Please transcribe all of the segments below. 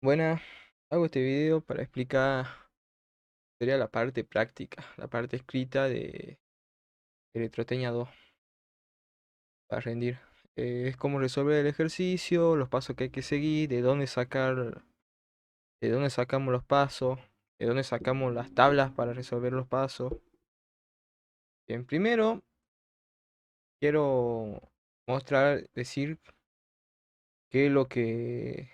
Buenas, hago este video para explicar, sería la parte práctica, la parte escrita de Electrotecnia 2 para rendir. Es cómo resolver el ejercicio, los pasos que hay que seguir, de dónde sacamos los pasos, de dónde sacamos las tablas para resolver los pasos. Bien, primero quiero decir qué es lo que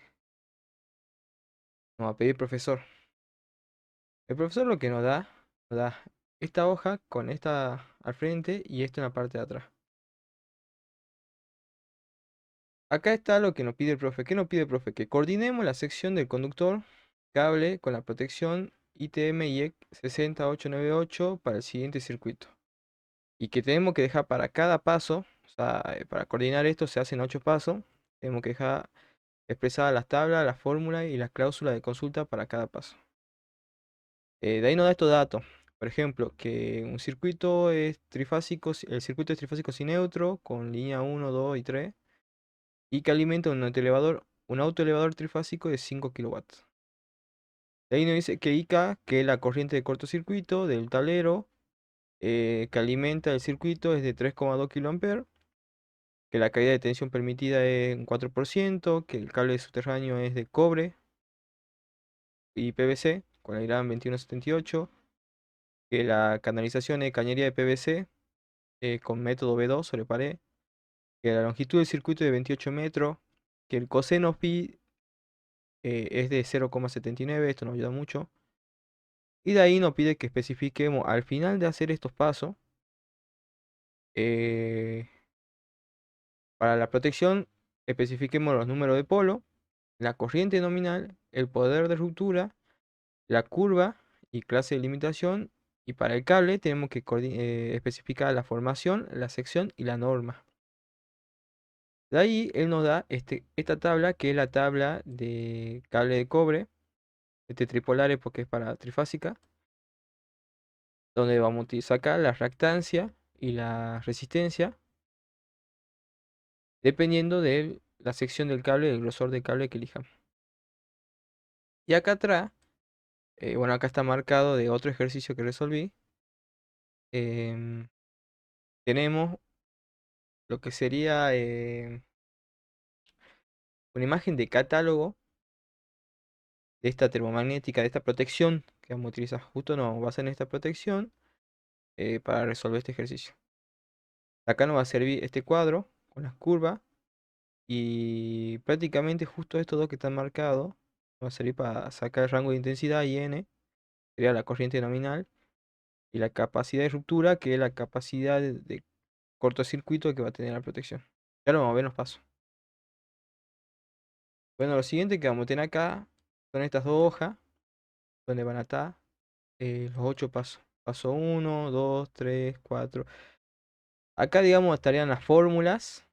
nos va a pedir el profesor. El profesor lo que nos da esta hoja con esta al frente y esto en la parte de atrás. Acá está lo que nos pide el profe. ¿Qué nos pide el profe? Que coordinemos la sección del conductor cable con la protección ITM IEC 60898 para el siguiente circuito. Y que tenemos que dejar para cada paso, o sea, para coordinar esto se hacen 8 pasos. Tenemos que dejar expresadas las tablas, las fórmulas y las cláusulas de consulta para cada paso. De ahí nos da estos datos. Por ejemplo, que un circuito es trifásico, el circuito es trifásico sin neutro, con línea 1, 2 y 3 y que alimenta un autoelevador trifásico de 5 kilowatts. De ahí nos dice que IK, que es la corriente de cortocircuito del tablero, que alimenta el circuito es de 3,2 kA, que la caída de tensión permitida es un 4%, que el cable subterráneo es de cobre y PVC, con la IRAM 2178, que la canalización es cañería de PVC, con método B2 sobre pared, que la longitud del circuito es de 28 metros, que el coseno pi es de 0,79, esto nos ayuda mucho. Y de ahí nos pide que especifiquemos al final de hacer estos pasos, eh, para la protección, especifiquemos los números de polo, la corriente nominal, el poder de ruptura, la curva y clase de limitación. Y para el cable tenemos que especificar la formación, la sección y la norma. De ahí él nos da esta tabla, que es la tabla de cable de cobre, tripolares porque es para trifásica, donde vamos a utilizar acá la reactancia y la resistencia, dependiendo de la sección del cable, del grosor del cable que elijamos. Y acá atrás, bueno, acá está marcado de otro ejercicio que resolví. em, Tenemos lo que sería una imagen de catálogo de esta termomagnética, de esta protección que vamos a utilizar. Justo nos vamos a basar en esta protección para resolver este ejercicio. Acá nos va a servir este cuadro con las curvas y prácticamente justo estos dos que están marcados va a servir para sacar el rango de intensidad IN, sería la corriente nominal, y la capacidad de ruptura, que es la capacidad de cortocircuito que va a tener la protección. Ya lo vamos a ver en los pasos. Bueno, lo siguiente que vamos a tener acá son estas dos hojas, donde van a estar los 8 pasos. Paso 1, 2, 3, 4. Acá, digamos, estarían las fórmulas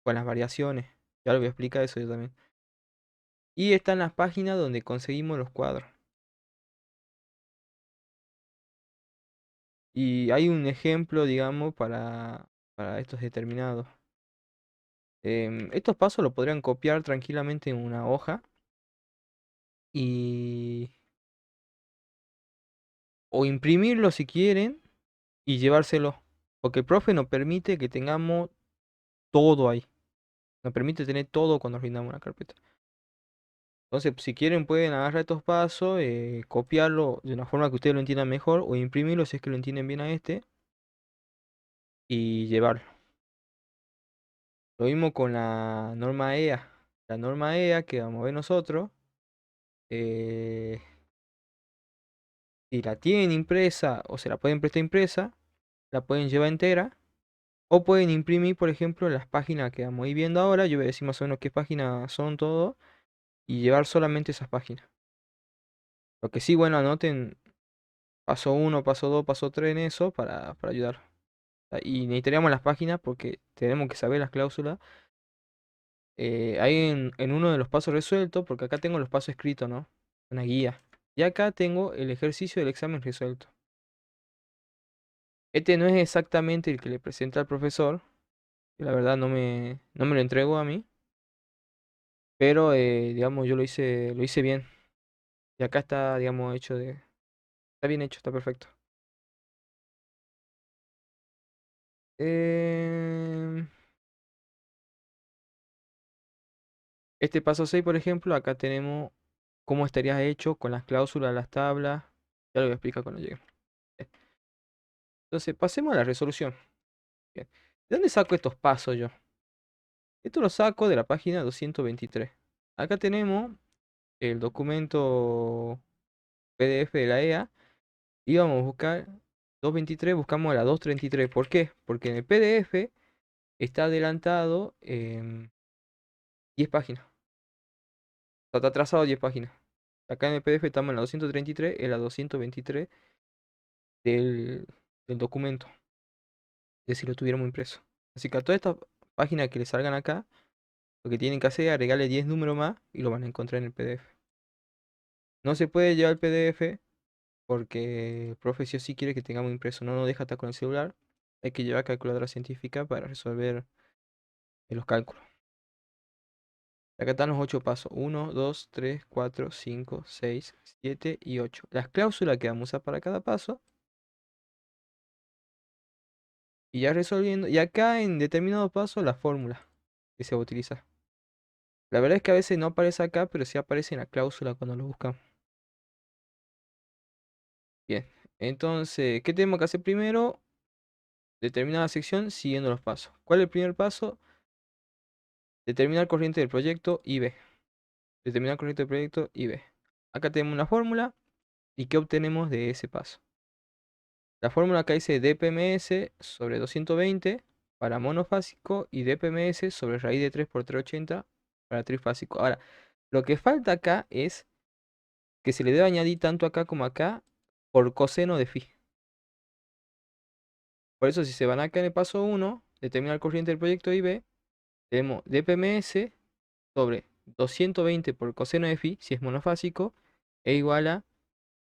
con las variaciones. Ya lo voy a explicar eso yo también. Y están las páginas donde conseguimos los cuadros. Y hay un ejemplo, digamos, para estos determinados. Estos pasos los podrían copiar tranquilamente en una hoja y o imprimirlo si quieren y llevárselo. Porque el profe nos permite que tengamos todo ahí. Nos permite tener todo cuando rindamos una carpeta. Entonces, si quieren pueden agarrar estos pasos, copiarlo de una forma que ustedes lo entiendan mejor o imprimirlo si es que lo entienden bien a este y llevarlo. Lo mismo con la norma EA. La norma EA que vamos a ver nosotros, eh, si la tienen impresa o se la pueden prestar impresa, la pueden llevar entera. O pueden imprimir, por ejemplo, las páginas que vamos a ir viendo ahora. Yo voy a decir más o menos qué páginas son todo. Y llevar solamente esas páginas. Lo que sí, bueno, anoten paso 1, paso 2, paso 3 en eso para ayudar. Y necesitaríamos las páginas porque tenemos que saber las cláusulas. Ahí en uno de los pasos resueltos, porque acá tengo los pasos escritos, ¿no? Una guía. Y acá tengo el ejercicio del examen resuelto. Este no es exactamente el que le presenta al profesor, que la verdad no me lo entregó a mí, Pero, digamos, yo lo hice bien. Y acá está, digamos, hecho de... Está bien hecho, está perfecto. Em, este paso 6 por ejemplo, acá tenemos cómo estaría hecho con las cláusulas, las tablas. Ya lo voy a explicar cuando llegue. Entonces, pasemos a la resolución. Bien. ¿De dónde saco estos pasos yo? Esto lo saco de la página 223. Acá tenemos el documento PDF de la EA y vamos a buscar 223, buscamos la 233. ¿Por qué? Porque en el PDF está adelantado 10 páginas. O sea, está atrasado 10 páginas. Acá en el PDF estamos en la 233, en la 223 del, del documento, de si lo tuviéramos impreso. Así que a todas estas páginas que le salgan acá, lo que tienen que hacer es agregarle 10 números más y lo van a encontrar en el PDF. No se puede llevar el PDF porque el profe sí o sí quiere que tengamos impreso, no nos deja estar con el celular. Hay que llevar calculadora científica para resolver los cálculos. Acá están los 8 pasos. 1, 2, 3, 4, 5, 6, 7 y 8. Las cláusulas que vamos a usar para cada paso. Y ya resolviendo. Y acá en determinado paso la fórmula que se va a utilizar. La verdad es que a veces no aparece acá, pero sí aparece en la cláusula cuando lo buscamos. Bien. Entonces, ¿qué tenemos que hacer primero? Determinar la sección siguiendo los pasos. ¿Cuál es el primer paso? Determinar corriente del proyecto IB. Determinar corriente del proyecto IB. Acá tenemos una fórmula. ¿Y qué obtenemos de ese paso? La fórmula acá dice dpms sobre 220 para monofásico y dpms sobre raíz de 3 por 380 para trifásico. Ahora, lo que falta acá es que se le debe añadir tanto acá como acá por coseno de phi. Por eso, si se van acá en el paso 1, determinar corriente del proyecto IB, tenemos dpms sobre 220 por coseno de phi, si es monofásico, e igual a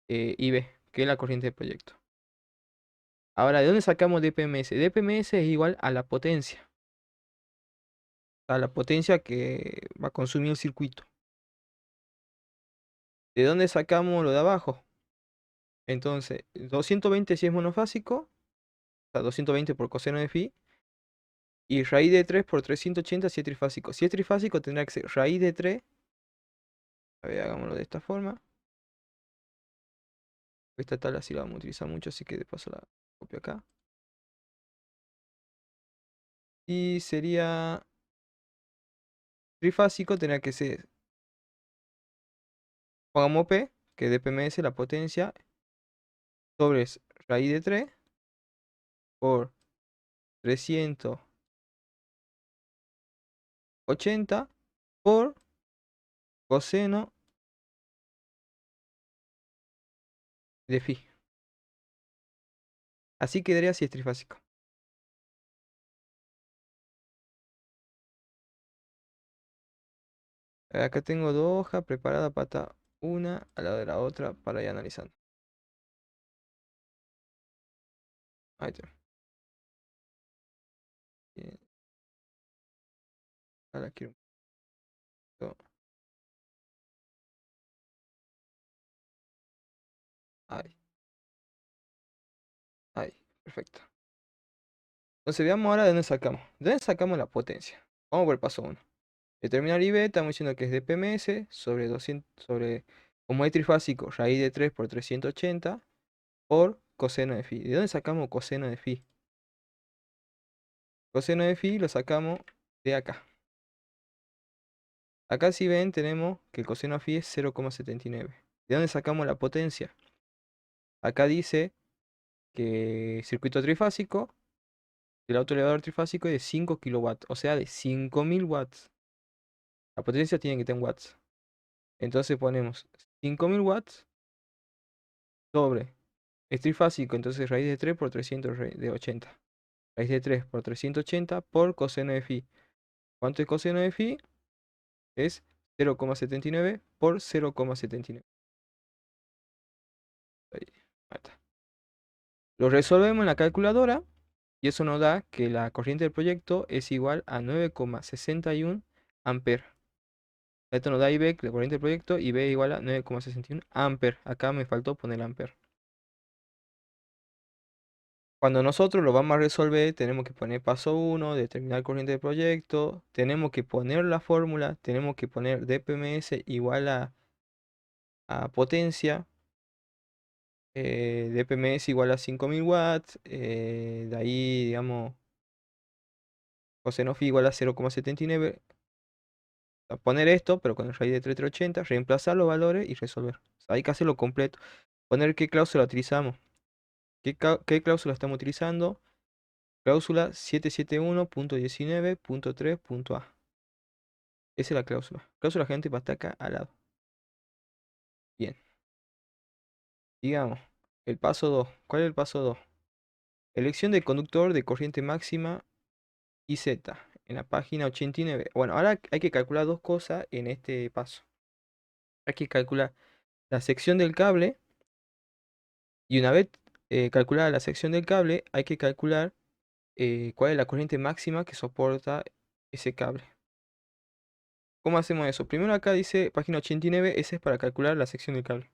IB, que es la corriente del proyecto. Ahora, ¿de dónde sacamos dpms? Dpms es igual a la potencia. A la potencia que va a consumir el circuito. ¿De dónde sacamos lo de abajo? Entonces, 220 si es monofásico, o sea, 220 por coseno de phi, y raíz de 3 por 380 si es trifásico. Si es trifásico tendrá que ser raíz de 3, a ver, hagámoslo de esta forma. Esta tabla sí la vamos a utilizar mucho, así que de paso la copio acá. Y sería trifásico, tendrá que ser, pongamos P, que es dpms, la potencia, sobre raíz de 3 por 380 por coseno de phi. Así quedaría si es trifásico. Acá tengo dos hojas preparadas para estar una al lado de la otra para ir analizando. Ahí está. Bien, ahora quiero un poquito. Ahí, ahí, perfecto. Entonces veamos ahora de dónde sacamos. ¿De dónde sacamos la potencia? Vamos por el paso 1. Determinar IB, estamos diciendo que es dpms sobre 200, sobre, como es trifásico, raíz de 3 por 380 por coseno de phi. ¿De dónde sacamos coseno de phi? Coseno de phi lo sacamos de acá. Acá si ven tenemos que el coseno de phi es 0,79. ¿De dónde sacamos la potencia? Acá dice que circuito trifásico, el autoelevador trifásico es de 5 kilowatts, o sea, de 5000 watts. La potencia tiene que tener watts. Entonces ponemos 5000 watts sobre es trifásico, entonces raíz de 3 por 380. Raíz de 3 por 380 por coseno de phi. ¿Cuánto es coseno de phi? Es 0,79 por 0,79. Ahí está. Lo resolvemos en la calculadora y eso nos da que la corriente del proyecto es igual a 9,61 amperes. Esto nos da IB, la corriente del proyecto, y B igual a 9,61 amper. Acá me faltó poner amper. Cuando nosotros lo vamos a resolver, tenemos que poner paso 1, determinar corriente del proyecto, tenemos que poner la fórmula, tenemos que poner dPms igual a potencia, dPms igual a 5000 watts, de ahí, digamos, coseno phi igual a 0,79. Poner esto, pero con el raíz de 3380, reemplazar los valores y resolver. O sea, hay que hacerlo completo. Poner qué cláusula utilizamos. ¿Qué cláusula estamos utilizando? Cláusula 771.19.3.a. Esa es la cláusula. Cláusula gente va a estar acá al lado. Bien. Digamos, el paso 2. ¿Cuál es el paso 2? Elección del conductor de corriente máxima IZ en la página 89. Bueno, ahora hay que calcular dos cosas en este paso. Hay que calcular la sección del cable y una vez calculada la sección del cable, hay que calcular cuál es la corriente máxima que soporta ese cable. ¿Cómo hacemos eso? Primero acá dice página 89, ese es para calcular la sección del cable.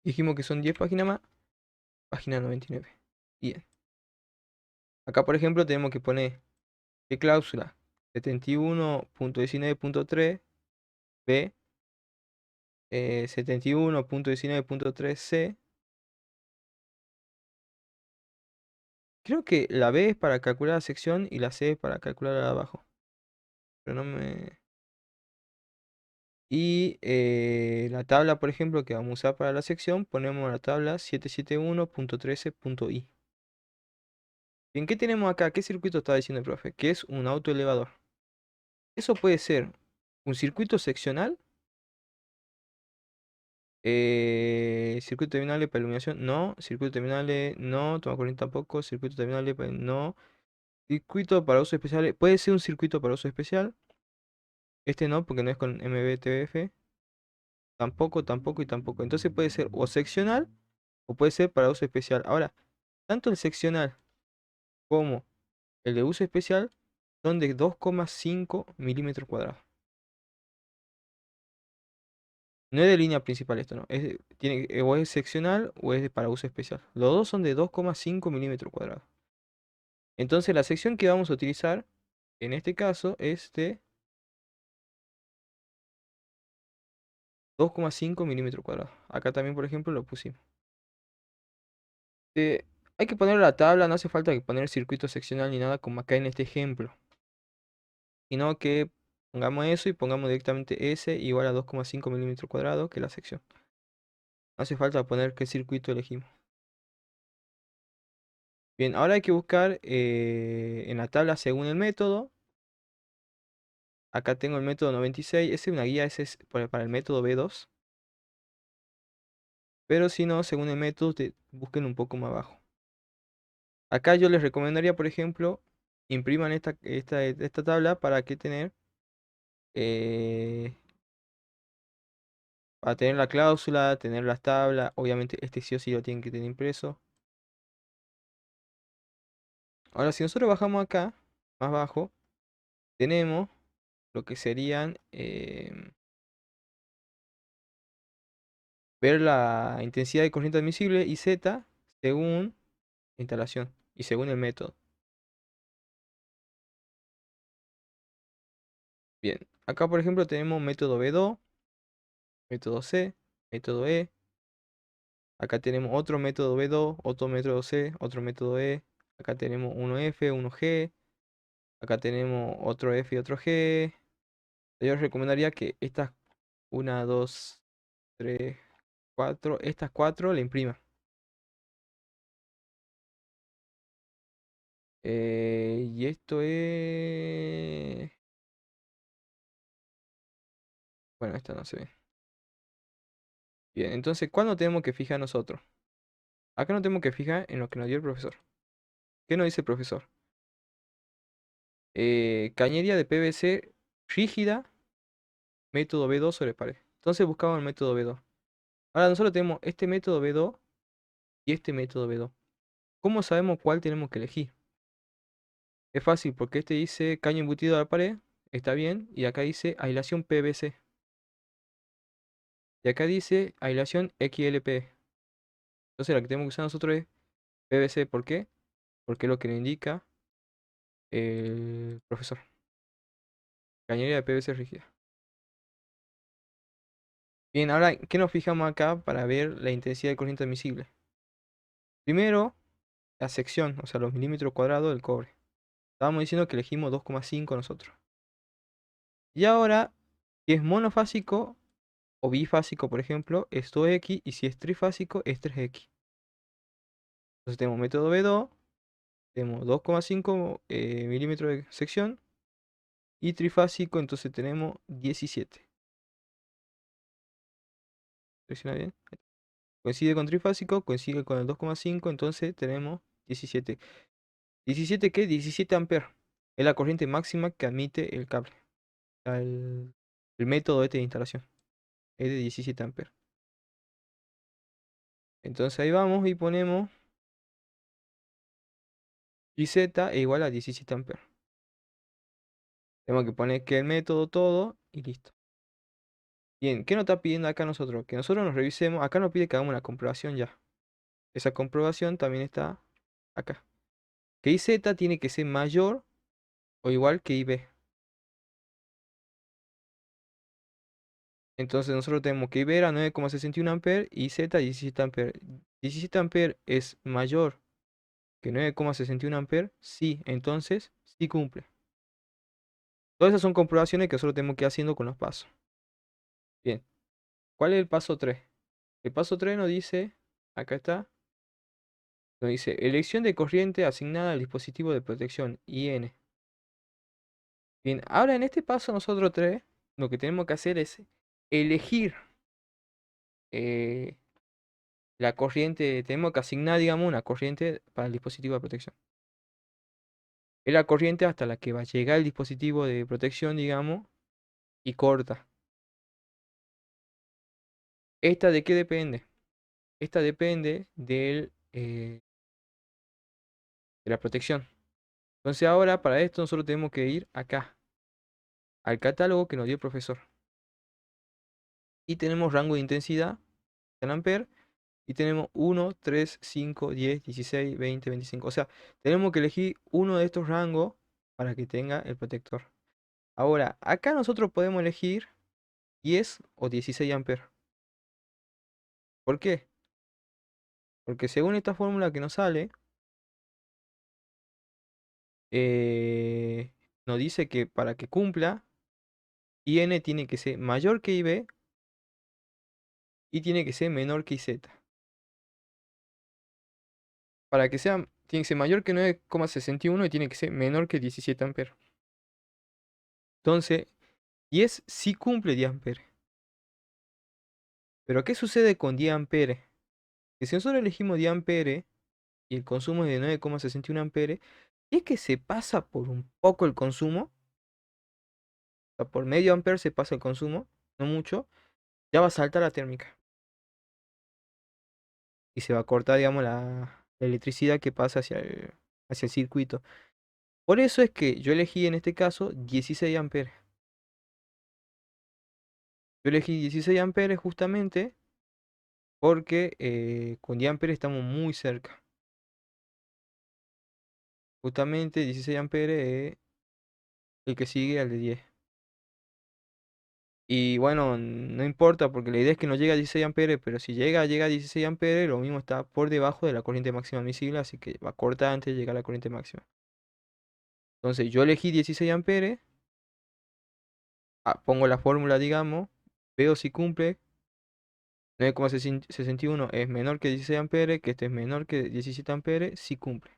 Dijimos que son 10 páginas más, página 99. Bien. Acá, por ejemplo, tenemos que poner qué cláusula. 71.19.3 B, 71.19.3 C. Creo que la B es para calcular la sección y la C es para calcular la de abajo. Pero no me... Y la tabla, por ejemplo, que vamos a usar para la sección, ponemos la tabla 771.13.i. Bien, ¿qué tenemos acá? ¿Qué circuito está diciendo el profe? Que es un autoelevador. Eso puede ser un circuito seccional, circuito terminal para iluminación, no, circuito terminal, no, toma corriente tampoco, circuito terminal, no, circuito para uso especial, puede ser un circuito para uso especial, este no, porque no es con MBTF, tampoco, tampoco y tampoco. Entonces puede ser o seccional o puede ser para uso especial. Ahora, tanto el seccional como el de uso especial son de 2,5 milímetros cuadrados. No es de línea principal esto, no. O es seccional o es para uso especial. Los dos son de 2,5 milímetros cuadrados. Entonces la sección que vamos a utilizar en este caso es de 2,5 milímetros cuadrados. Acá también, por ejemplo, lo pusimos. Hay que poner la tabla, no hace falta que poner circuito seccional ni nada como acá en este ejemplo. Sino que pongamos eso y pongamos directamente S igual a 2,5 milímetros cuadrados, que es la sección. No hace falta poner qué circuito elegimos. Bien, ahora hay que buscar en la tabla según el método. Acá tengo el método 96. Esa es una guía, ese es para el método B2. Pero si no, según el método, busquen un poco más abajo. Acá yo les recomendaría, por ejemplo, impriman esta tabla para que tener, eh, para tener la cláusula, tener las tablas. Obviamente este sí o sí lo tienen que tener impreso. Ahora, si nosotros bajamos acá, más abajo, tenemos lo que serían ver la intensidad de corriente admisible y Z según la instalación y según el método. Bien, acá por ejemplo tenemos método B2, método C, método E. Acá tenemos otro método B2, otro método C, otro método E. Acá tenemos uno F, uno G. Acá tenemos otro F y otro G. Yo les recomendaría que estas 1, 2, 3, 4, estas 4 la impriman. Y esto es... Bueno, esta no se ve. Bien, entonces, ¿cuándo tenemos que fijar nosotros? Acá no tenemos que fijar en lo que nos dio el profesor. ¿Qué nos dice el profesor? Cañería de PVC rígida, método B2 sobre pared. Entonces buscamos el método B2. Ahora nosotros tenemos este método B2 y este método B2. ¿Cómo sabemos cuál tenemos que elegir? Es fácil porque este dice caño embutido a la pared. está bien. Y acá dice aislación PVC. Y acá dice aislación XLP. Entonces la que tenemos que usar nosotros es PVC. ¿Por qué? Porque es lo que nos indica el profesor. Cañería de PVC rígida. Bien, ahora, ¿qué nos fijamos acá para ver la intensidad de corriente admisible? Primero, la sección, o sea, los milímetros cuadrados del cobre. Estábamos diciendo que elegimos 2,5 nosotros. Y ahora, si es monofásico o bifásico, por ejemplo, es 2x, y si es trifásico, es 3x. Entonces tenemos método B2, tenemos 2,5 milímetros de sección, y trifásico, entonces tenemos 17. ¿Presiona bien? Coincide con trifásico, coincide con el 2,5, entonces tenemos 17. ¿17 qué? 17 amperes. Es la corriente máxima que admite el cable. O sea, el método este de instalación es de 17 amperes. Entonces ahí vamos y ponemos IZ es igual a 17 amperes. Tenemos que poner que el método todo y listo. Bien, ¿qué nos está pidiendo acá nosotros? Que nosotros nos revisemos. Acá nos pide que hagamos una comprobación ya. Esa comprobación también está acá. Que IZ tiene que ser mayor o igual que IB. Entonces nosotros tenemos que IB era 9,61 amperes y Z 17 amperes. 17 amperes es mayor que 9,61 amperes. Sí, entonces sí cumple. Todas esas son comprobaciones que nosotros tenemos que ir haciendo con los pasos. Bien, ¿cuál es el paso 3? El paso 3 nos dice, acá está, nos dice elección de corriente asignada al dispositivo de protección IN. Bien, ahora en este paso nosotros 3 lo que tenemos que hacer es elegir eh, la corriente, tenemos que asignar, digamos, una corriente para el dispositivo de protección. Es la corriente hasta la que va a llegar el dispositivo de protección, digamos, y corta. ¿Esta de qué depende? Esta depende de la protección. Entonces ahora para esto nosotros tenemos que ir acá, al catálogo que nos dio el profesor. Y tenemos rango de intensidad en amperes. Y tenemos 1, 3, 5, 10, 16, 20, 25. O sea, tenemos que elegir uno de estos rangos para que tenga el protector. Ahora, acá nosotros podemos elegir 10 o 16 amperes. ¿Por qué? Porque según esta fórmula que nos sale, nos dice que para que cumpla, IN tiene que ser mayor que IB y tiene que ser menor que IZ. Para que sea, tiene que ser mayor que 9,61 y tiene que ser menor que 17 amperes. Entonces, 10 sí cumple 10 amperes. Pero ¿qué sucede con 10 amperes? Que si nosotros elegimos 10 amperes y el consumo es de 9,61 amperes, y es que se pasa por un poco el consumo, o sea, por medio amper se pasa el consumo, no mucho, ya va a saltar la térmica. Y se va a cortar, digamos, la electricidad que pasa hacia el circuito. Por eso es que yo elegí en este caso 16 amperes. Yo elegí 16 amperes justamente porque con 10 amperes estamos muy cerca. Justamente 16 amperes es el que sigue al de 10. Y bueno, no importa porque la idea es que no llegue a 16 amperes, pero si llega a 16 amperes, lo mismo está por debajo de la corriente máxima admisible, así que va a cortar antes de llegar a la corriente máxima. Entonces yo elegí 16 amperes, pongo la fórmula, digamos, veo si cumple. 9,61 es menor que 16 amperes, que este es menor que 17 amperes, si cumple.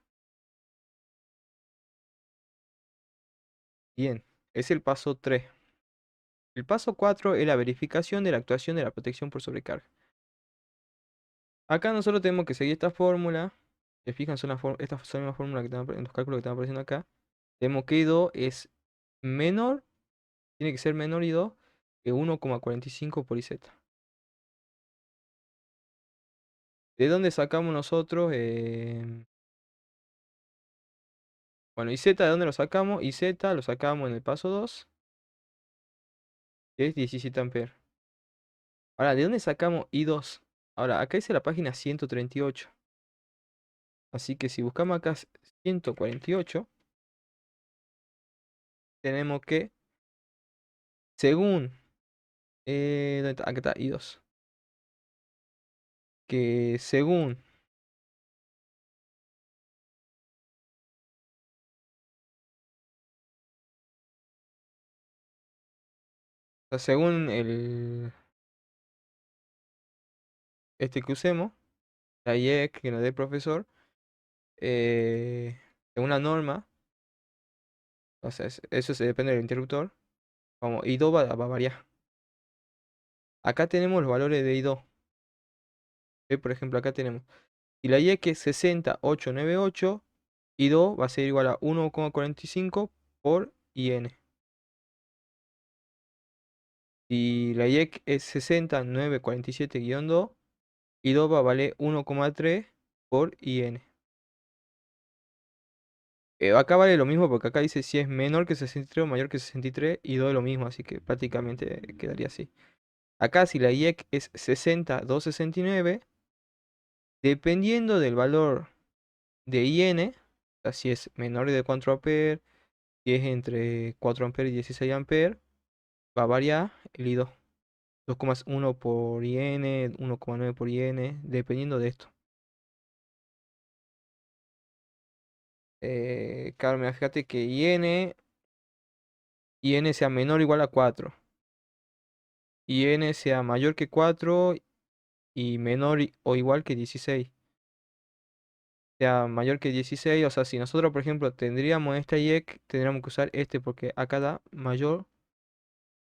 Bien, es el paso 3. El paso 4 es la verificación de la actuación de la protección por sobrecarga. Acá nosotros tenemos que seguir esta fórmula. Se fijan, estas son las fórmulas que están en los cálculos que están apareciendo acá. Tenemos que I2 es menor, tiene que ser menor I2 que 1,45 por IZ. ¿De dónde sacamos nosotros? Bueno, IZ, ¿de dónde lo sacamos? IZ lo sacamos en el paso 2. que es 17 amperes. Ahora, ¿de dónde sacamos I2? Ahora, acá dice la página 138. Así que si buscamos acá 148, tenemos que, según, ¿dónde está? Acá está I2. Que según, o sea, según este que usemos, la IEC que nos dé el profesor, eh, según la norma, o sea, eso se depende del interruptor, como I2 va a variar. Acá tenemos los valores de I2. ¿Ve? Por ejemplo, acá tenemos, si la IEC es 60898, I2 va a ser igual a 1,45 por IN. Si la IEC es 60947-2, I2 va a valer 1,3 por IN. Acá vale lo mismo porque acá dice si es menor que 63 o mayor que 63, I2 es lo mismo, así que prácticamente quedaría así. Acá si la IEC es 60269, dependiendo del valor de IN, o sea, si es menor de 4 amperes, si es entre 4 amperes y 16 amperes, va a variar el I2. 2,1 por IN, 1,9 por IN, dependiendo de esto. Claro, mira, fíjate que IN sea menor o igual a 4. IN sea mayor que 4 y menor o igual que 16. Sea mayor que 16, o sea, si nosotros, por ejemplo, tendríamos esta IEC, tendríamos que usar este porque acá da mayor,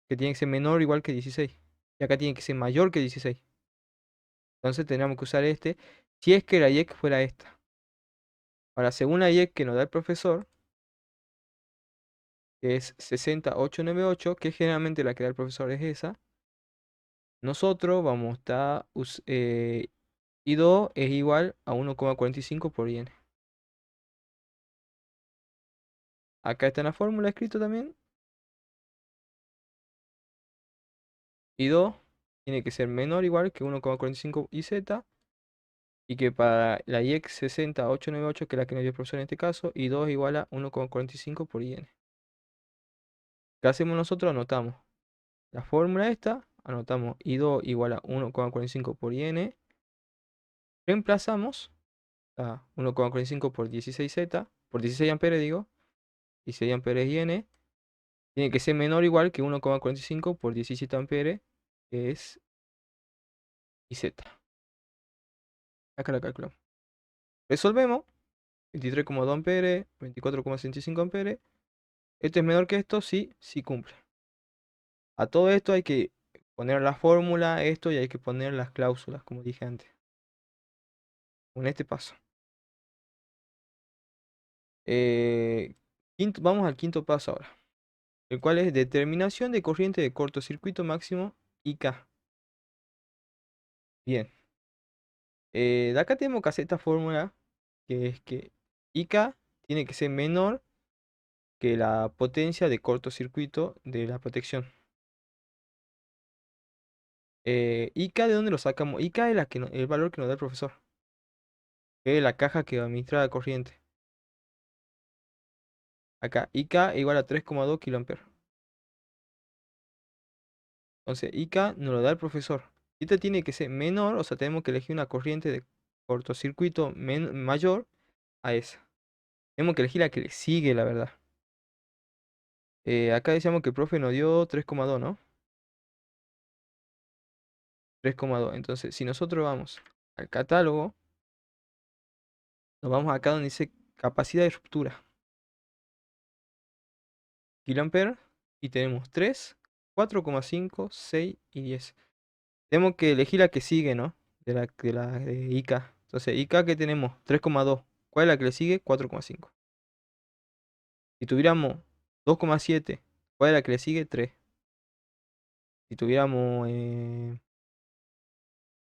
que tiene que ser menor o igual que 16. Y acá tiene que ser mayor que 16. Entonces tendríamos que usar este, si es que la IEC fuera esta. Ahora, según la IEC que nos da el profesor, que es 60898, que generalmente la que da el profesor es esa, nosotros vamos a estar, I2 es igual a 1,45 por IN. Acá está en la fórmula escrito también. I2 tiene que ser menor o igual que 1,45 IZ. Y que para la IEX 60898, que es la que nos dio el profesor en este caso, I2 es igual a 1,45 por IN. ¿Qué hacemos nosotros? Anotamos la fórmula esta. Anotamos I2 igual a 1,45 por IN. Reemplazamos a 1,45 por 16Z, por 16 amperes digo. 16 amperes IN. Tiene que ser menor o igual que 1,45 por 17 amperes, que es IZ. Acá la calculamos. Resolvemos. 23,2 amperes, 24,65 amperes. Esto es menor que esto, sí, sí cumple. A todo esto hay que poner la fórmula, esto, y hay que poner las cláusulas, como dije antes. Con este paso. Vamos al quinto paso ahora, el cual es determinación de corriente de cortocircuito máximo IK. Bien. De acá tenemos que hacer esta fórmula, que es que IK tiene que ser menor que la potencia de cortocircuito de la protección. IK, ¿de dónde lo sacamos? IK es el valor que nos da el profesor, que es la caja que administra la corriente. Acá, IK igual a 3,2 kA. Entonces, IK nos lo da el profesor. Esta tiene que ser menor, o sea, tenemos que elegir una corriente de cortocircuito mayor a esa. Tenemos que elegir la que le sigue, la verdad. Acá decíamos que el profe nos dio 3,2, ¿no? 3,2. Entonces, si nosotros vamos al catálogo, nos vamos acá donde dice capacidad de ruptura. Kiloampere, y tenemos 3, 4,5, 6 y 10. Tenemos que elegir la que sigue, ¿no? De IK. Entonces, IK que tenemos 3,2. ¿Cuál es la que le sigue? 4,5. Si tuviéramos 2,7, ¿cuál es la que le sigue? 3. Si tuviéramos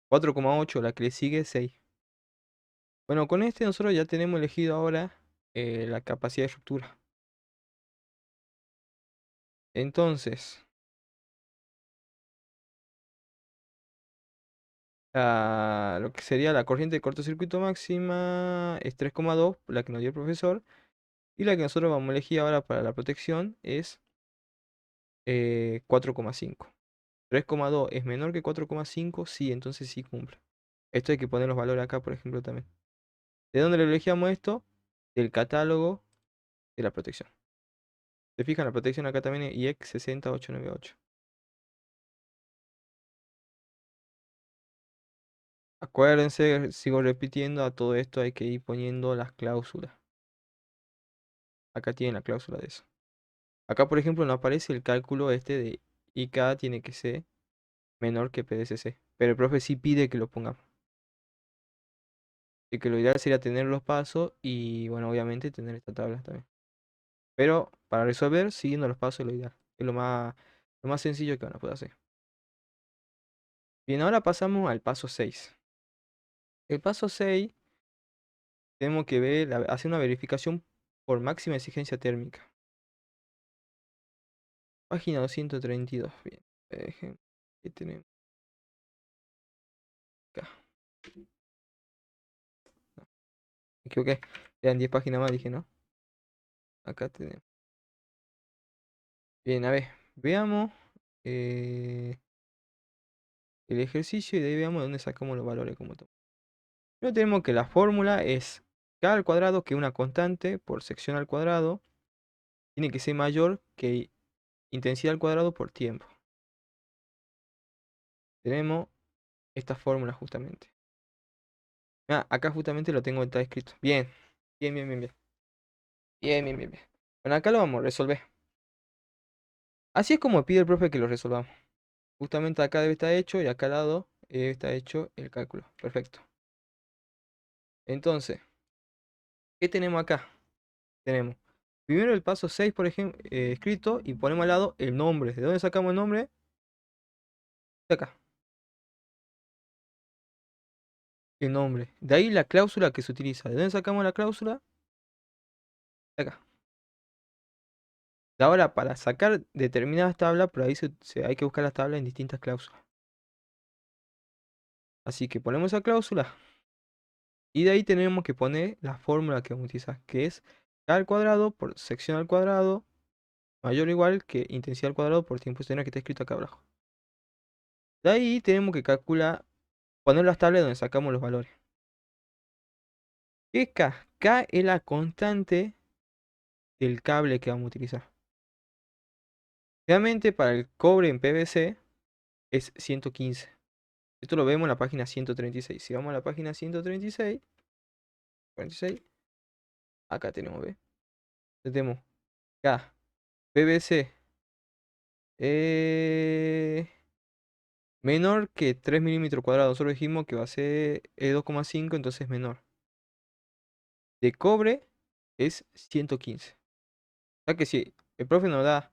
4,8, la que le sigue 6. Bueno, con este nosotros ya tenemos elegido ahora la capacidad de ruptura. Entonces, Lo que sería la corriente de cortocircuito máxima es 3,2, la que nos dio el profesor. Y la que nosotros vamos a elegir ahora para la protección es 4,5. 3,2 es menor que 4,5, sí, entonces sí cumple. Esto hay que poner los valores acá, por ejemplo, también. ¿De dónde le elegíamos esto? Del catálogo de la protección. ¿Se fijan? La protección acá también es IEC 60898. Acuérdense, sigo repitiendo, a todo esto hay que ir poniendo las cláusulas. Acá tienen la cláusula de eso. Acá, por ejemplo, no aparece el cálculo este de IK tiene que ser menor que PDCC. Pero el profe sí pide que lo pongamos. Así que lo ideal sería tener los pasos y, bueno, obviamente tener esta tabla también. Pero para resolver, siguiendo los pasos es lo ideal. Es lo más sencillo que van a poder hacer. Bien, ahora pasamos al paso 6. El paso 6 tenemos que ver, hacer una verificación por máxima exigencia térmica. Página 232. Bien. ¿Qué tenemos acá? No, me equivoqué. Eran 10 páginas más, dije, ¿no? Acá tenemos. Bien, a ver, veamos el ejercicio y de ahí veamos de dónde sacamos los valores como todo. Primero tenemos que la fórmula es k al cuadrado, que es una constante por sección al cuadrado, tiene que ser mayor que intensidad al cuadrado por tiempo. Tenemos esta fórmula justamente. Ah, acá justamente lo tengo, está escrito. Bien, bien, bien, bien, bien. Bien, bien, bien, bien. Bueno, acá lo vamos a resolver. Así es como pide el profe que lo resolvamos. Justamente acá debe estar hecho y acá al lado está hecho el cálculo. Perfecto. Entonces, ¿qué tenemos acá? Tenemos primero el paso 6, por ejemplo, escrito y ponemos al lado el nombre. ¿De dónde sacamos el nombre? De acá. El nombre. De ahí la cláusula que se utiliza. ¿De dónde sacamos la cláusula? De acá. Ahora, para sacar determinadas tablas, por ahí hay que buscar las tablas en distintas cláusulas. Así que ponemos esa cláusula y de ahí tenemos que poner la fórmula que vamos a utilizar, que es k al cuadrado por sección al cuadrado mayor o igual que intensidad al cuadrado por tiempo externo que está escrito acá abajo. De ahí tenemos que calcular, poner las tablas donde sacamos los valores. ¿Qué es K? K es la constante del cable que vamos a utilizar. Realmente para el cobre en PVC es 115. Esto lo vemos en la página 136. Si vamos a la página 136, 46, acá tenemos, ¿ve? Tenemos K, PVC menor que 3 milímetros cuadrados. Nosotros dijimos que va a ser 2,5, entonces es menor. De cobre es 115. O sea que si el profe nos da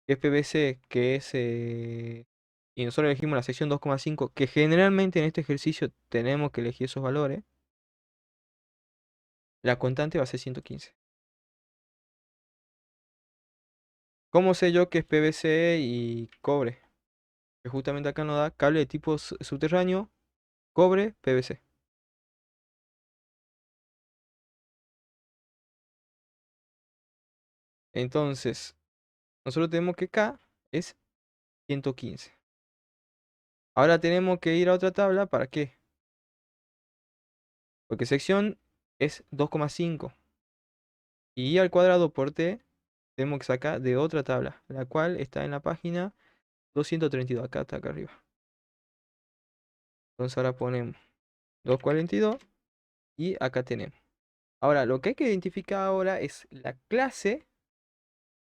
que es PVC, que es... y nosotros elegimos la sección 2,5, que generalmente en este ejercicio tenemos que elegir esos valores, la constante va a ser 115. ¿Cómo sé yo que es PVC y cobre? Que justamente acá nos da cable de tipo subterráneo, cobre, PVC. Entonces, nosotros tenemos que K es 115. Ahora tenemos que ir a otra tabla, ¿para qué? Porque sección es 2,5. Y I al cuadrado por T tenemos que sacar de otra tabla, la cual está en la página 232, acá está acá arriba. Entonces ahora ponemos 242 y acá tenemos. Ahora, lo que hay que identificar ahora es la clase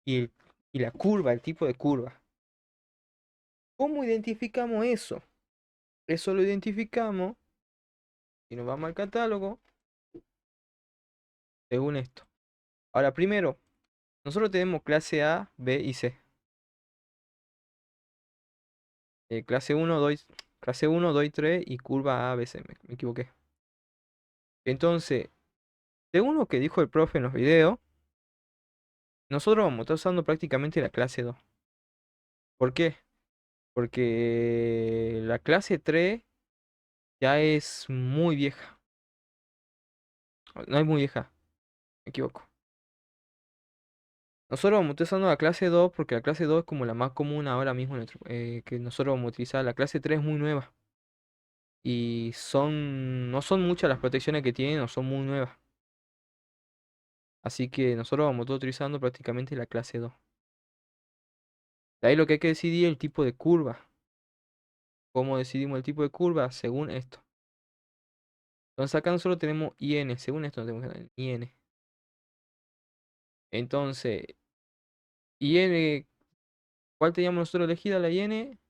y la curva, el tipo de curva. ¿Cómo identificamos eso? Eso lo identificamos y nos vamos al catálogo según esto. Ahora, primero, nosotros tenemos clase A, B y C. Clase 1 doy, clase 1 doy 3 y curva A, B, C. Me equivoqué. Entonces, según lo que dijo el profe en los videos, nosotros vamos a estar usando prácticamente la clase 2. ¿Por qué? Porque la clase 3 ya es muy vieja. No es muy vieja, me equivoco. Nosotros vamos utilizando la clase 2 porque la clase 2 es como la más común ahora mismo que nosotros vamos a utilizar. La clase 3 es muy nueva y no son muchas las protecciones que tienen, no son muy nuevas. Así que nosotros vamos a estar utilizando prácticamente la clase 2. De ahí lo que hay que decidir es el tipo de curva. ¿Cómo decidimos el tipo de curva? Según esto. Entonces acá nosotros tenemos IN. Según esto no tenemos que tener IN. Entonces, IN, ¿cuál teníamos nosotros elegida la IN?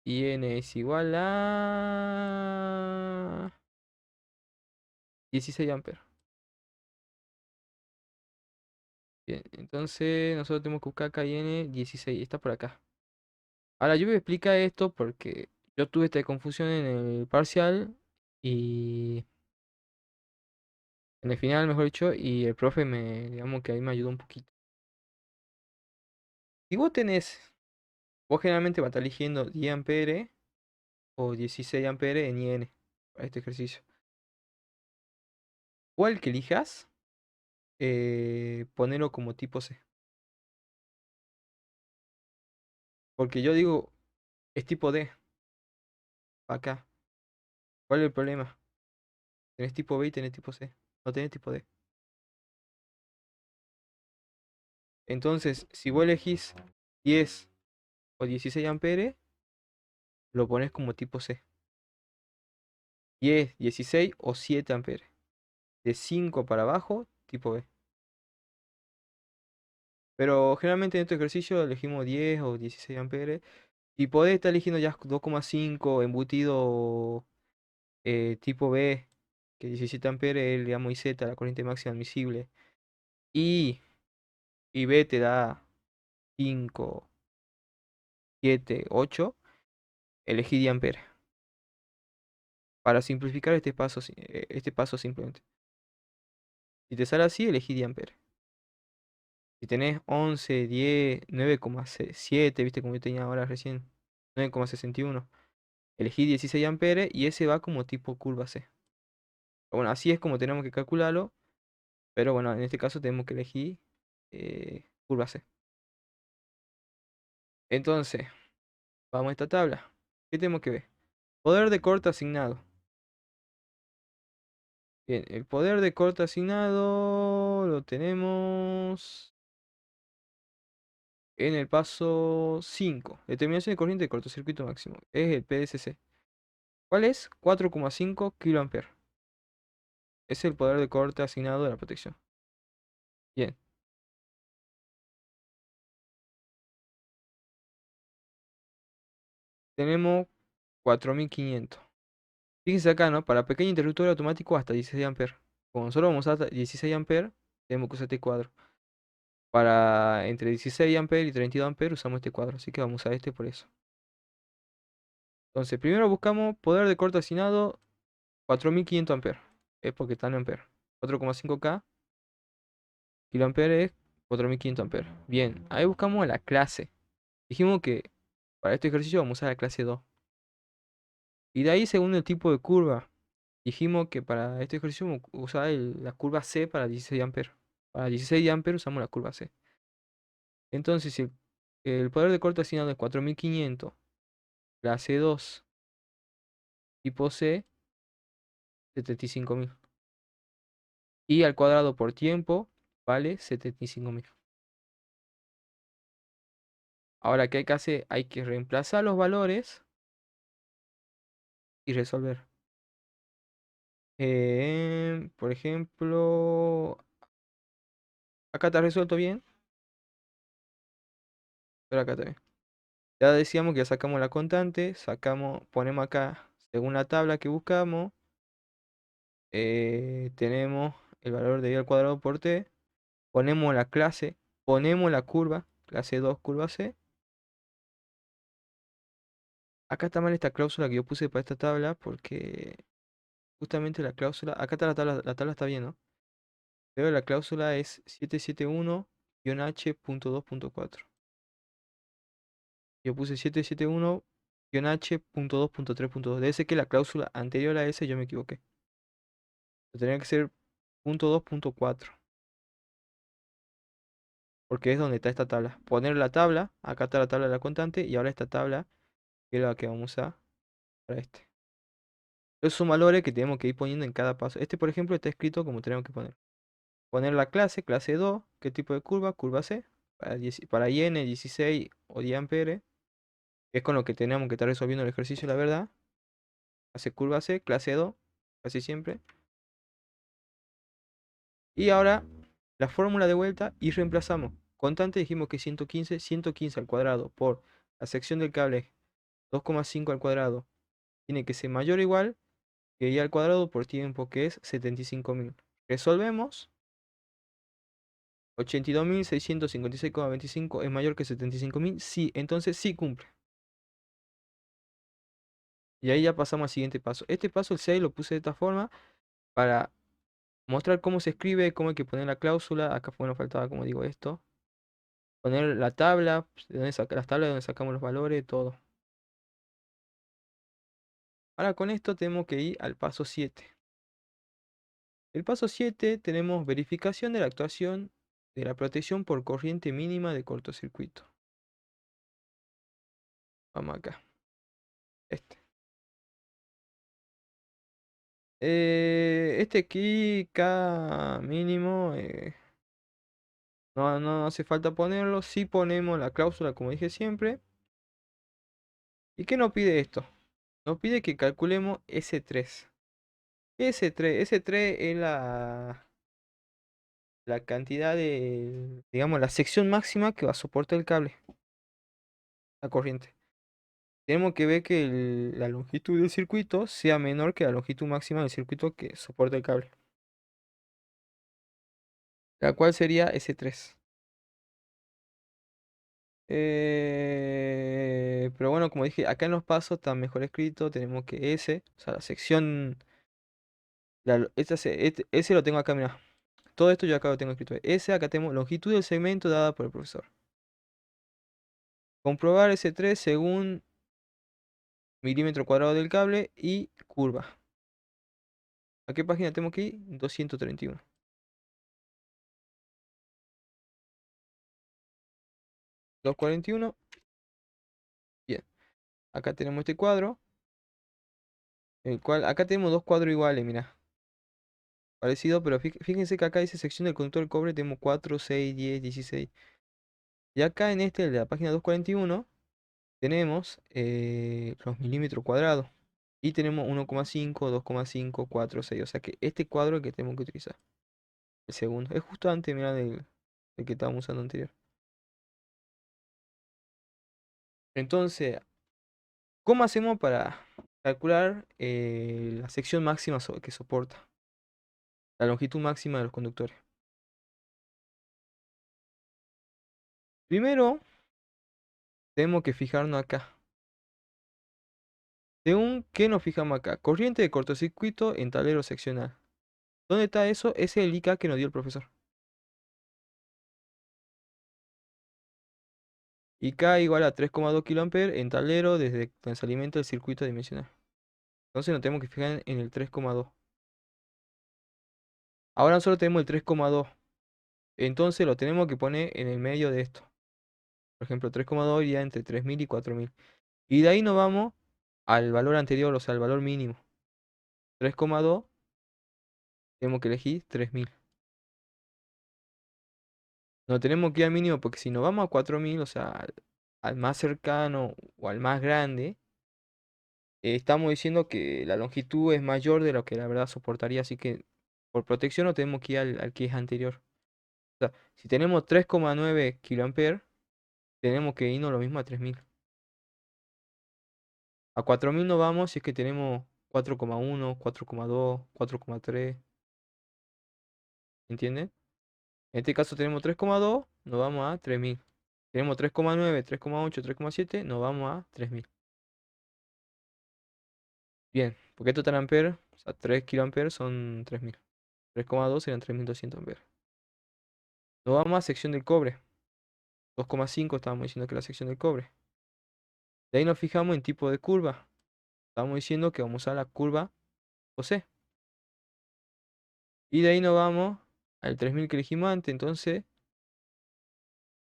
IN es igual a 16 amperes. Bien, entonces nosotros tenemos que buscar acá IN 16. Está por acá. Ahora yo voy a explicar esto porque yo tuve esta confusión en el parcial y en el final, mejor dicho, y el profe digamos que ahí me ayudó un poquito. Si vos tenés, vos generalmente vas a estar eligiendo 10 amperes o 16 amperes en IN para este ejercicio. O el que elijas, ponelo como tipo C. Porque yo digo, es tipo D, acá. ¿Cuál es el problema? Tenés tipo B y tenés tipo C. No tenés tipo D. Entonces, si vos elegís 10 o 16 amperes, lo pones como tipo C. 10, 16 o 7 amperes. De 5 para abajo, tipo B. Pero generalmente en este ejercicio elegimos 10 o 16 amperes. Y podés estar eligiendo ya 2,5 embutido tipo B, que 17 amperes es, digamos, IZ, la corriente máxima admisible. Y, y B te da 5, 7, 8. Elegí 10 amperes. Para simplificar este paso simplemente. Si te sale así, elegí 10 amperes. Si tenés 11, 10, 9,7, viste como yo tenía ahora recién, 9,61. Elegí 16 amperes y ese va como tipo curva C. Bueno, así es como tenemos que calcularlo, pero bueno, en este caso tenemos que elegir curva C. Entonces, vamos a esta tabla. ¿Qué tenemos que ver? Poder de corte asignado. Bien, el poder de corte asignado lo tenemos en el paso 5. Determinación de corriente de cortocircuito máximo. Es el PSC. ¿Cuál es? 4,5 kA. Es el poder de corte asignado de la protección. Bien, tenemos 4500. Fíjense acá, ¿no? Para pequeño interruptor automático hasta 16 amperes. Como nosotros vamos a 16 amperes, tenemos que usar este cuadro. Para entre 16 amperes y 32 amperes usamos este cuadro. Así que vamos a usar este por eso. Entonces, primero buscamos poder de corte asignado 4500 amperes. Es porque está en amperes. 4,5K kiloamperes es 4500 amperes. Bien, ahí buscamos la clase. Dijimos que para este ejercicio vamos a usar la clase 2. Y de ahí, según el tipo de curva, dijimos que para este ejercicio vamos a usar la curva C para 16 amperes. Para 16 amperes usamos la curva C. Entonces, si el poder de corte asignado es 4500, clase 2, tipo C, 75.000. Y al cuadrado por tiempo vale 75.000. Ahora, ¿qué hay que hacer? Hay que reemplazar los valores y resolver. Por ejemplo, acá está resuelto bien, pero acá también. Ya decíamos que ya sacamos la constante, ponemos acá, según la tabla que buscamos, tenemos el valor de i al cuadrado por t, ponemos la clase, ponemos la curva, clase 2 curva C. Acá está mal esta cláusula que yo puse para esta tabla porque justamente la cláusula, acá está la tabla está bien, ¿no? Pero la cláusula es 771-H.2.4. Yo puse 771 H.2.3.2. Debe ser que la cláusula anterior a ese yo me equivoqué. Tendría que ser .2.4. Porque es donde está esta tabla. Poner la tabla, acá está la tabla de la constante y ahora esta tabla que es la que vamos a usar para este. Esos son valores que tenemos que ir poniendo en cada paso. Este, por ejemplo, está escrito como tenemos que poner. Poner la clase 2, ¿qué tipo de curva? Curva C, para IN 16 o 10 amperes, que es con lo que tenemos que estar resolviendo el ejercicio, la verdad. Hace curva C, clase 2, casi siempre. Y ahora la fórmula de vuelta y reemplazamos. Constante dijimos que 115, 115 al cuadrado por la sección del cable 2,5 al cuadrado. Tiene que ser mayor o igual que y al cuadrado por tiempo, que es 75.000. Resolvemos. 82.656,25 es mayor que 75.000. Sí, entonces sí cumple. Y ahí ya pasamos al siguiente paso. Este paso, el 6, lo puse de esta forma para mostrar cómo se escribe, cómo hay que poner la cláusula. Acá fue, nos faltaba, como digo, esto. Poner la tabla, de donde las tablas de donde sacamos los valores, todo. Ahora con esto tenemos que ir al paso 7. El paso 7 tenemos verificación de la actuación de la protección por corriente mínima de cortocircuito. Vamos acá. Este. Este aquí, K mínimo, no hace falta ponerlo. Si ponemos la cláusula, como dije siempre. ¿Y qué nos pide esto? Nos pide que calculemos S3. S3 es la cantidad de, digamos, la sección máxima que va a soportar el cable, la corriente. Tenemos que ver que la longitud del circuito sea menor que la longitud máxima del circuito que soporta el cable, la cual sería S3. Pero bueno, como dije, acá en los pasos está mejor escrito. Tenemos que S, o sea, la sección. Ese lo tengo acá, mira. Todo esto yo acá lo tengo escrito. S, acá tenemos longitud del segmento dada por el profesor. Comprobar S3 según milímetro cuadrado del cable y curva. ¿A qué página tenemos que ir? 231. 241. Bien. Acá tenemos este cuadro. El cual, acá tenemos dos cuadros iguales, mira. Parecido, pero fíjense que acá dice sección del conductor del cobre. Tenemos 4, 6, 10, 16. Y acá en este, el de la página 241, tenemos los milímetros cuadrados. Y tenemos 1,5, 2,5, 4, 6. O sea que este cuadro es el que tenemos que utilizar. El segundo. Es justo antes, mira, del que estábamos usando anterior. Entonces, ¿cómo hacemos para calcular la sección máxima que soporta? La longitud máxima de los conductores. Primero, tenemos que fijarnos acá. Según qué nos fijamos acá. Corriente de cortocircuito en tablero seccional. ¿Dónde está eso? Ese es el IK que nos dio el profesor. IK igual a 3,2 kA en tablero desde donde se alimenta el circuito dimensional. Entonces nos tenemos que fijar en el 3,2. Ahora nosotros tenemos el 3,2. Entonces lo tenemos que poner en el medio de esto. Por ejemplo, 3,2 iría entre 3.000 y 4.000. Y de ahí nos vamos al valor anterior, o sea, al valor mínimo. 3,2, tenemos que elegir 3.000. No tenemos que ir al mínimo porque si nos vamos a 4.000, o sea, al más cercano o al más grande, estamos diciendo que la longitud es mayor de lo que la verdad soportaría. Así que por protección no tenemos que ir al que es anterior. O sea, si tenemos 3,9 kA, tenemos que irnos lo mismo a 3.000. A 4.000 no vamos si es que tenemos 4,1, 4,2, 4,3. ¿Entienden? En este caso tenemos 3,2, nos vamos a 3.000. Tenemos 3,9, 3,8, 3,7, nos vamos a 3.000. Bien, porque esto tan amperes, o sea, 3 kiloamperes son 3.000. 3,2 serían 3.200 amperes. Nos vamos a sección del cobre. 2,5 estábamos diciendo que es la sección del cobre. De ahí nos fijamos en tipo de curva. Estamos diciendo que vamos a usar la curva OC. Y de ahí nos vamos al 3000 que elegimos antes. Entonces,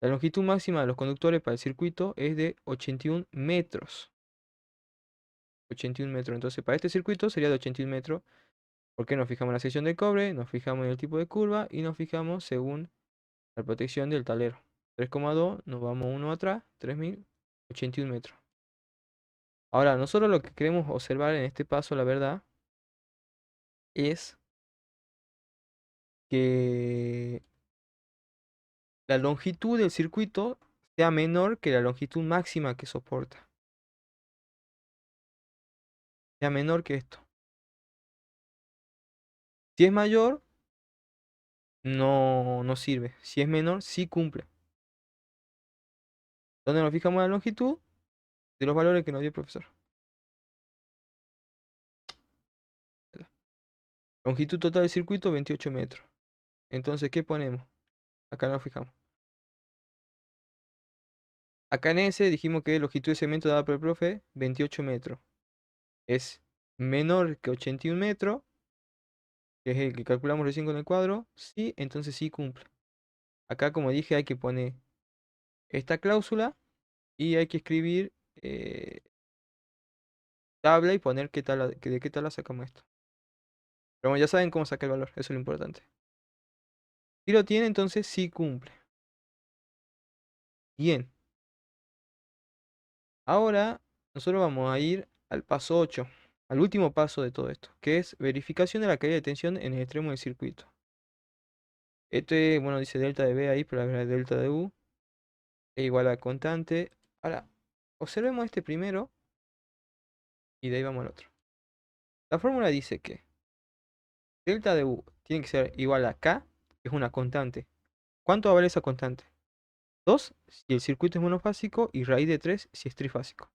la longitud máxima de los conductores para el circuito es de 81 metros. 81 metros. Entonces, para este circuito sería de 81 metros. Porque nos fijamos en la sección del cobre, nos fijamos en el tipo de curva y nos fijamos según la protección del tablero. 3,2, nos vamos uno atrás, 3081 metros. Ahora, nosotros lo que queremos observar en este paso, la verdad, es que la longitud del circuito sea menor que la longitud máxima que soporta. Sea menor que esto. Si es mayor, no sirve. Si es menor, sí cumple. ¿Dónde nos fijamos en la longitud? De los valores que nos dio el profesor. Longitud total del circuito, 28 metros. Entonces, ¿qué ponemos? Acá nos fijamos. Acá en ese dijimos que longitud de segmento dada por el profe, 28 metros. Es menor que 81 metros, que es el que calculamos recién con el cuadro. Sí, entonces sí cumple. Acá, como dije, hay que poner esta cláusula y hay que escribir tabla y poner de qué tabla sacamos esto. Pero bueno, ya saben cómo sacar el valor, eso es lo importante. Si lo tiene, entonces sí cumple. Bien. Ahora nosotros vamos a ir al paso 8, al último paso de todo esto, que es verificación de la caída de tensión en el extremo del circuito. Este, bueno, dice delta de B ahí, pero la verdad es delta de U es igual a constante. Ahora, observemos este primero y de ahí vamos al otro. La fórmula dice que delta de U tiene que ser igual a K, que es una constante. ¿Cuánto va a valer esa constante? 2 si el circuito es monofásico y raíz de 3 si es trifásico.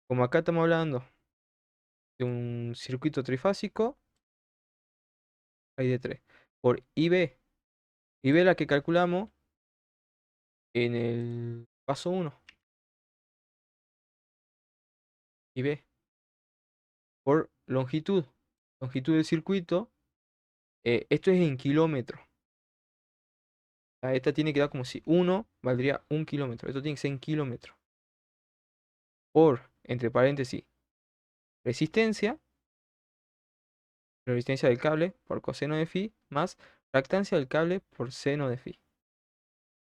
Como acá estamos hablando de un circuito trifásico, raíz de 3 por IB. IB la que calculamos en el paso 1. IB por longitud. Longitud del circuito. Esto es en kilómetros. Esta tiene que dar como si 1 valdría 1 kilómetro. Esto tiene que ser en kilómetros. Por, entre paréntesis, resistencia. Resistencia del cable por coseno de phi más reactancia del cable por seno de phi.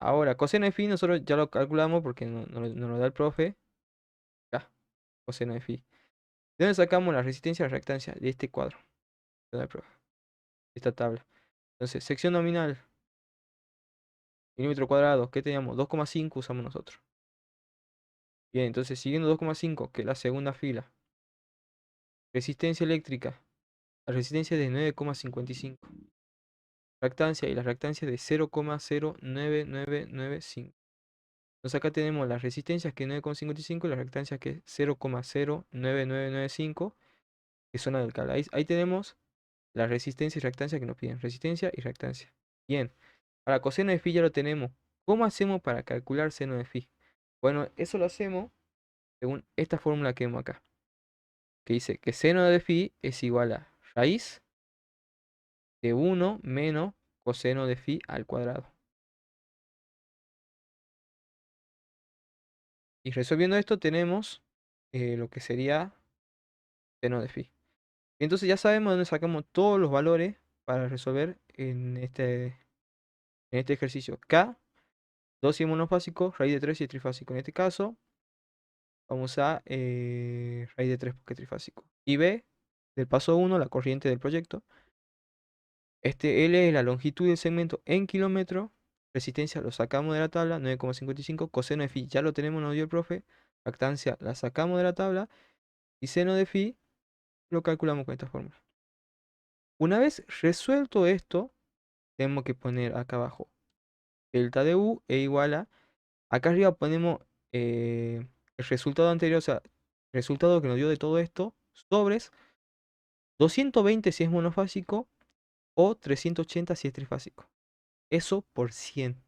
Ahora, coseno de phi nosotros ya lo calculamos porque no lo da el profe. Acá, coseno de phi. ¿De dónde sacamos la resistencia y la reactancia? De este cuadro. De la profe. Esta tabla. Entonces, sección nominal. Milímetro cuadrado. ¿Qué teníamos? 2,5 usamos nosotros. Bien, entonces siguiendo 2,5, que es la segunda fila. Resistencia eléctrica. La resistencia es de 9,55. Reactancia y la reactancia es de 0,09995. Entonces acá tenemos las resistencias que es 9,55 y las reactancias que es 0,09995, que son las del cable. Ahí tenemos la resistencia y reactancia que nos piden. Resistencia y reactancia. Bien. Ahora, coseno de phi ya lo tenemos. ¿Cómo hacemos para calcular seno de phi? Bueno, eso lo hacemos según esta fórmula que vemos acá. Que dice que seno de phi es igual a raíz de 1 menos coseno de phi al cuadrado. Y resolviendo esto tenemos lo que sería seno de phi. Entonces ya sabemos dónde sacamos todos los valores para resolver en este ejercicio. K, 2 si es monofásico, raíz de 3 si es trifásico. En este caso, vamos a raíz de 3 porque es trifásico. Y B, del paso 1, la corriente del proyecto. Este L es la longitud del segmento en kilómetros. Resistencia lo sacamos de la tabla, 9,55. Coseno de phi ya lo tenemos, nos dio el profe. Reactancia la sacamos de la tabla. Y seno de phi lo calculamos con esta fórmula. Una vez resuelto esto, tenemos que poner acá abajo delta de U es igual a... Acá arriba ponemos el resultado anterior, o sea, el resultado que nos dio de todo esto, sobres 220 si es monofásico o 380 si es trifásico. Eso por 100.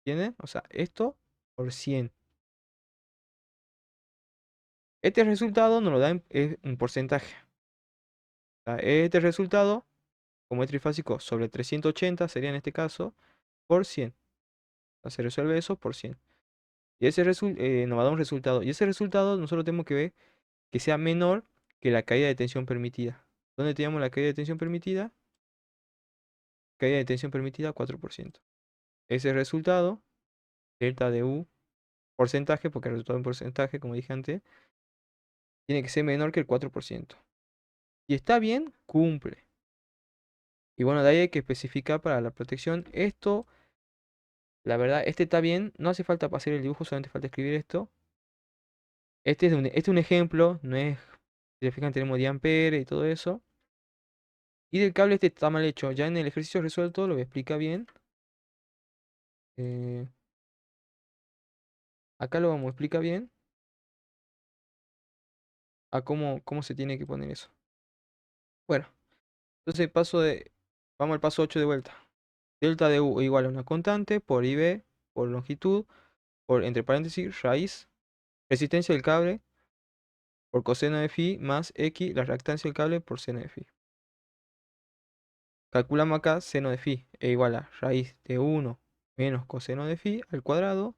¿Entienden? O sea, esto por 100. Este resultado nos lo da en un porcentaje. O sea, este resultado, como es trifásico sobre 380, sería en este caso por 100. O sea, se resuelve eso por 100. Y ese nos va a dar un resultado. Y ese resultado nosotros tenemos que ver que sea menor que la caída de tensión permitida. ¿Dónde teníamos la caída de tensión permitida? Caída de tensión permitida 4%. Ese resultado, delta de U, porcentaje, porque el resultado en porcentaje, como dije antes, tiene que ser menor que el 4%. Y está bien, cumple. Y bueno, de ahí hay que especificar para la protección. Esto, la verdad, este está bien. No hace falta hacer el dibujo, solamente falta escribir esto. Este es un ejemplo, no es. Si se fijan, tenemos diampere y todo eso. Y del cable este está mal hecho. Ya en el ejercicio resuelto lo voy a explicar bien. Eh, Acá lo vamos a explicar bien. A cómo se tiene que poner eso. Bueno, entonces vamos al paso 8 de vuelta. Delta de U igual a una constante por IB, por longitud, por entre paréntesis, raíz, resistencia del cable, por coseno de phi más X, la reactancia del cable por seno de phi. Calculamos acá seno de phi es igual a raíz de 1 menos coseno de phi al cuadrado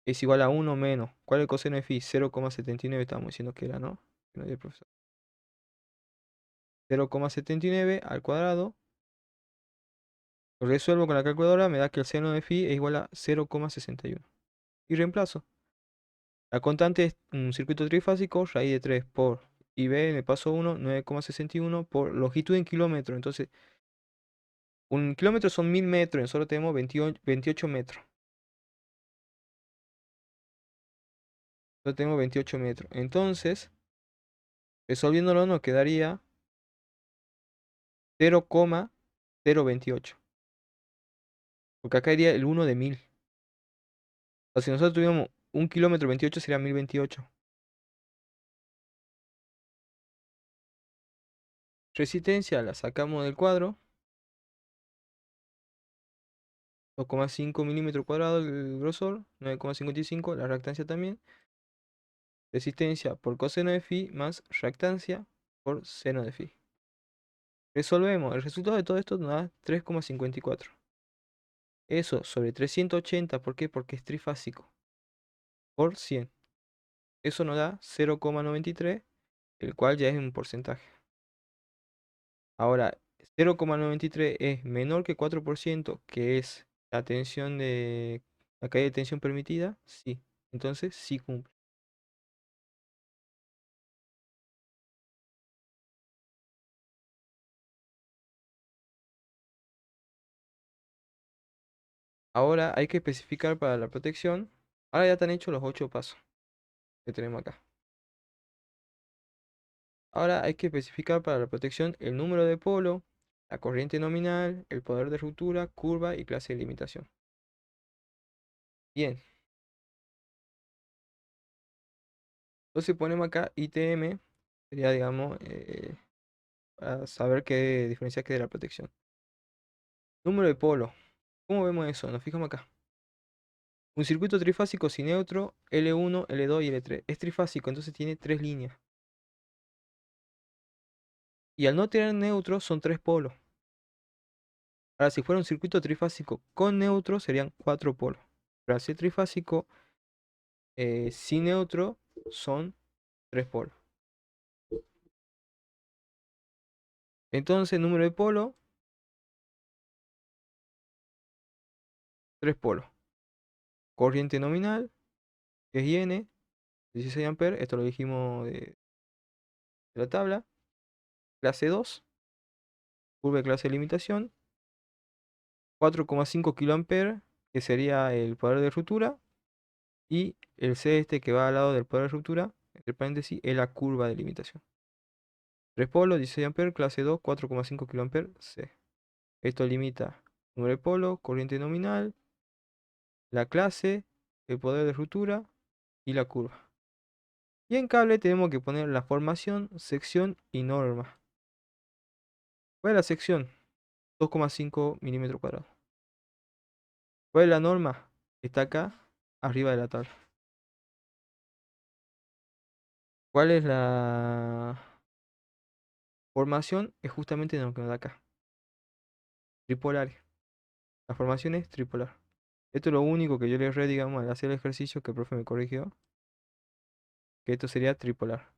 es igual a 1 menos. ¿Cuál es el coseno de phi? 0,79 estamos diciendo que era, ¿no? Que nos dio el profesor. 0,79 al cuadrado. Lo resuelvo con la calculadora, me da que el seno de phi es igual a 0,61. Y reemplazo. La constante es un circuito trifásico, raíz de 3 por IB en el paso 1, 9,61 por longitud en kilómetro. Entonces, un kilómetro son 1000 metros, nosotros tenemos 28 metros. Nosotros tenemos 28 metros. Entonces, resolviéndolo nos quedaría 0,028. Porque acá iría el 1 de 1000. O sea, si nosotros tuviéramos 1 kilómetro 28 sería 1028. Resistencia la sacamos del cuadro. 2,5 milímetros cuadrados el grosor, 9,55 la reactancia también. Resistencia por coseno de phi más reactancia por seno de phi. Resolvemos. El resultado de todo esto nos da 3,54. Eso sobre 380, ¿por qué? Porque es trifásico. Por 100. Eso nos da 0,93, el cual ya es un porcentaje. Ahora, 0,93 es menor que 4%, que es la caída de tensión permitida. Sí. Entonces, sí cumple. Ahora hay que especificar para la protección. Ahora ya están hechos los 8 pasos que tenemos acá. Ahora hay que especificar para la protección el número de polo, la corriente nominal, el poder de ruptura, curva y clase de limitación. Bien, entonces ponemos acá ITM, sería, digamos, para saber qué diferencia que de la protección. Número de polo, ¿cómo vemos eso? Nos fijamos acá. Un circuito trifásico sin neutro, L1, L2 y L3. Es trifásico, entonces tiene 3 líneas. Y al no tener neutro son 3 polos. Ahora, si fuera un circuito trifásico con neutro, serían 4 polos. Para ser trifásico sin neutro, son 3 polos. Entonces, número de polo, 3 polos. Corriente nominal, que es IN, 16 amperes. Esto lo dijimos de la tabla. Clase 2, curva de clase de limitación. 4,5 kA, que sería el poder de ruptura. Y el C este que va al lado del poder de ruptura, entre paréntesis, es la curva de limitación. 3 polos, 16 amperes, clase 2, 4,5 kA, C. Esto limita número de polo, corriente nominal, la clase, el poder de ruptura y la curva. Y en cable tenemos que poner la formación, sección y norma. ¿Cuál es la sección? 2,5 milímetros cuadrados. ¿Cuál es la norma? Está acá, arriba de la tabla. ¿Cuál es la formación? Es justamente lo que nos da acá. Tripolar. La formación es tripolar. Esto es lo único que yo le erré, digamos, al hacer el ejercicio que el profe me corrigió. Que esto sería tripolar.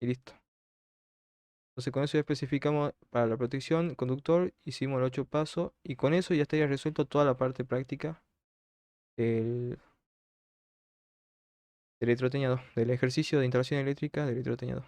Y listo. Entonces con eso ya especificamos para la protección, conductor, hicimos el 8 pasos y con eso ya estaría resuelto toda la parte práctica del, del electrotendido, del ejercicio de instalación eléctrica del electrotendido.